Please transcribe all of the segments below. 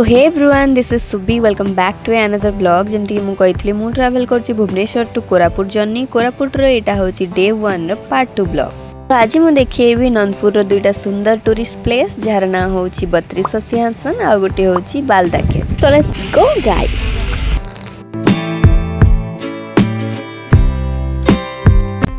So hey everyone, this is Subi. Welcome back to another blog. जमती कि मुझे मु ट्रैवल करछि भुवनेश्वर टू कोरापुट जर्नी। कोरापुट रो एटा होछि डे 1 रो पार्ट 2 ब्लॉग। तो आज मु देखिएबी नंदपुर रो दुईटा सुंदर टूरिस्ट प्लेस जार ना होछि 32 सिंहासन आ गोटे होछि बालदा केव। So let's go guys.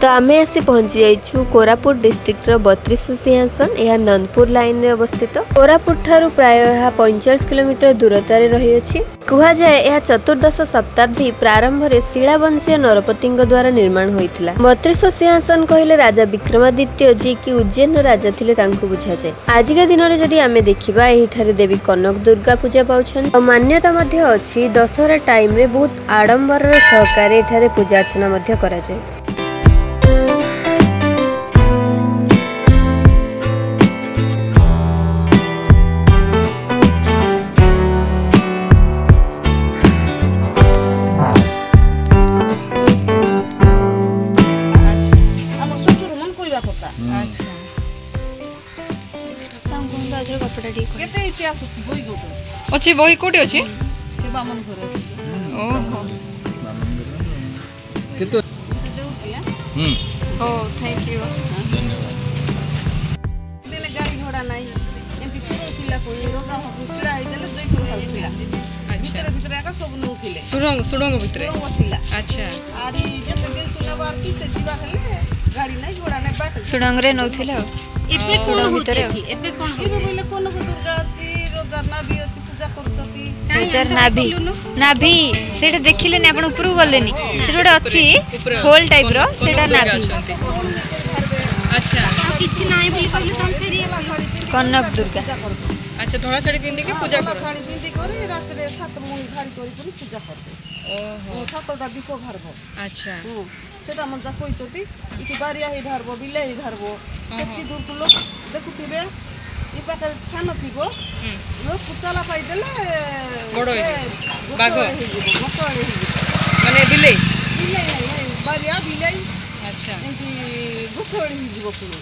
तो आम आसी पहुंची जाइछु कोरापुट डिस्ट्रिक्ट रो 32 सिंहासन। यह नंदपुर लाइन रे अवस्थित। कोरापुट ठारू प्राय 45 किलोमीटर दूरतार रही अछि। कुहा जाए यह चतुर्दश शताब्दी प्रारंभ रे शिलावंशीय नरपतिंग द्वारा निर्माण होइथिला। 32 सिंहासन कहले राजा विक्रमादित्य जी की उज्जैन राजा थिले तांको बुझा जाए। आज के दिन रे जदी आमे देखिबा एही ठारे देवी कनक दुर्गा पूजा पाउछन। मान्यता मध्ये अछि दशहरा टाइम रे बहुत आडंबर सहकारे एठारे पूजा अर्चना मध्ये करा जाए। अच्छी बही कोटी अच्छी से बामन घर ओहो केतो हो थैंक यू दिले गाड़ी घोड़ा नाही एंती सुरो थिला कोई रोगा चिड़ा हे देले जई को हालथिला। अच्छा भीतर आका सब नो थिले सुडंग भीतर थिला। अच्छा आरी जते दिल सुना बात की से जीवा हेले गाड़ी नाही घोड़ा नाही बाट सुडंग रे नउथिला। एबे कोन भीतर एबे कोन बोले कोन दुर्गा जी रोजा नाभी अछि पूजा करतकी रोजार नाभी सेटा देखिले ने आपण ऊपर गलेनी सेटा अछि होल टाइप रो सेटा नाभी। अच्छा आ किछि नाही बोली कहले तन फेरी कनक दुर्गा। अच्छा धोळा साड़ी पिंदी के पूजा करो। साड़ी पिंदी करे रात रे 7 मुई धारी करी पूजा करते। ओहो 7टा दीप घरबो। अच्छा सेटा मन जा कहिचोती इति बारिया हे धारबो बिले हे धारबो सेति दूर को लोग देखुथिबे इ पाकर सान थिबो लोग चला पाई देले बडो हे बाघो माने बिले नहीं बारिया बिले। अच्छा इति गुछोड़ी हिजबो पुरो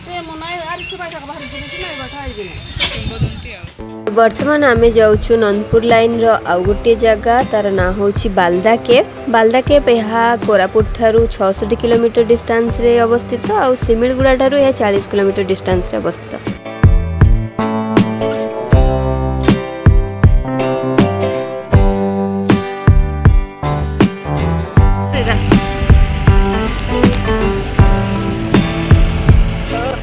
से मनाय आरि सुबाटा बाहर जिने नै बाटा आइबे। वर्तमान आमे जाउछु नंदपुर लाइन रो आउ गोटे जगह तार ना होछि बालदा केव। बालदा केव यहाँ कोरापुट ठारू 66 किलोमीटर डिस्टेंस रे अवस्थित आ सिमिलगुड़ा ठारू यह 40 किलोमीटर डिस्टेंस रे अवस्थित।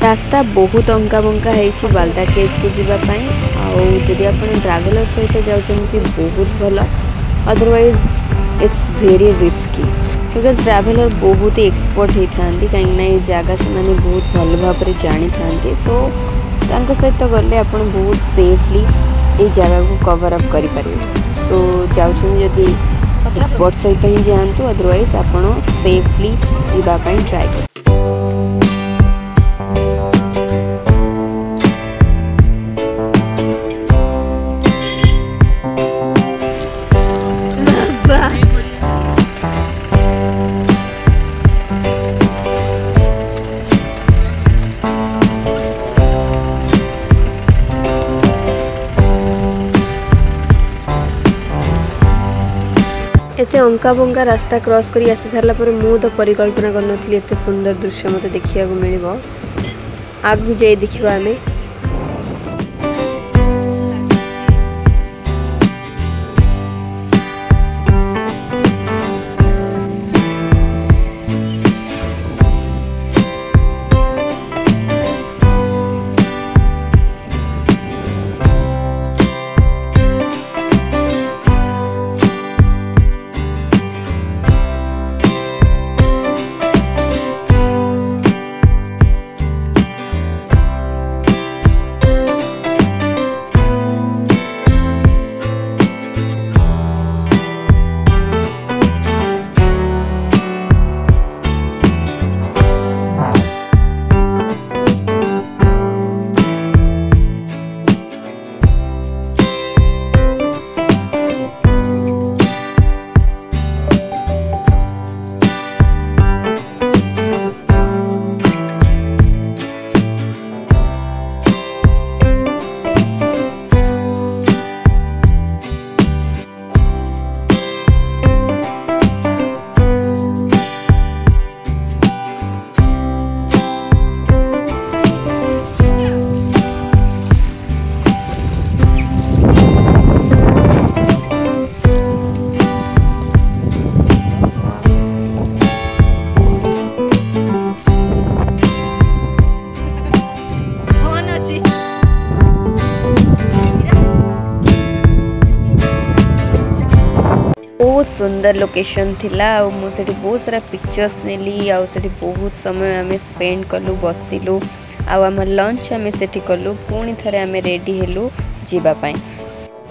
रास्ता बहुत अंका बंका है बालदा केव को जावाई। आदि आप ट्रावेलर सहित जाऊँगी बहुत भल, otherwise it's very risky because traveller बहुत ही एक्सपर्ट होता कहीं जगह से मैंने बहुत भल भाव में जानी था। सो सहित गले आप बहुत सेफली ये जगह को कवर अप करें। सो जाऊँगी जदि एक्सपर्ट सहित ही जातु, अदरवाइज आप सेफली जावाई ट्राए कर। एते अंका बंका रास्ता क्रॉस करी आसी सारला पर मु तो परिकल्पना करनथली एते सुंदर दृश्य मते देखिया को मिलिबो। आगु जाई देखिबा हमें। बहुत सुंदर लोकेशन थिला आ मुझे बहुत सारा पिक्चर्स नेली आ बहुत समय आम स्पेंड कलु बसिलु आम लंच आम से कलु पुणी थे आम रेडी हेलु जीवाई।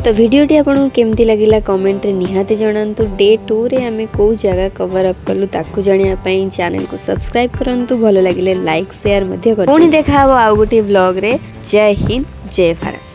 तो वीडियोटी आपको केमती लगिला कमेंट रे निहाती जणांतु। डे 2 रे आमे को जगह कवर अप कलु ताकू जानिया पई चैनल को सब्सक्राइब करंतु। भलो लागिले लाइक शेयर मध्य कर। पुणी देखा आउ गोटे व्लॉग रे। जय हिंद जय भारत।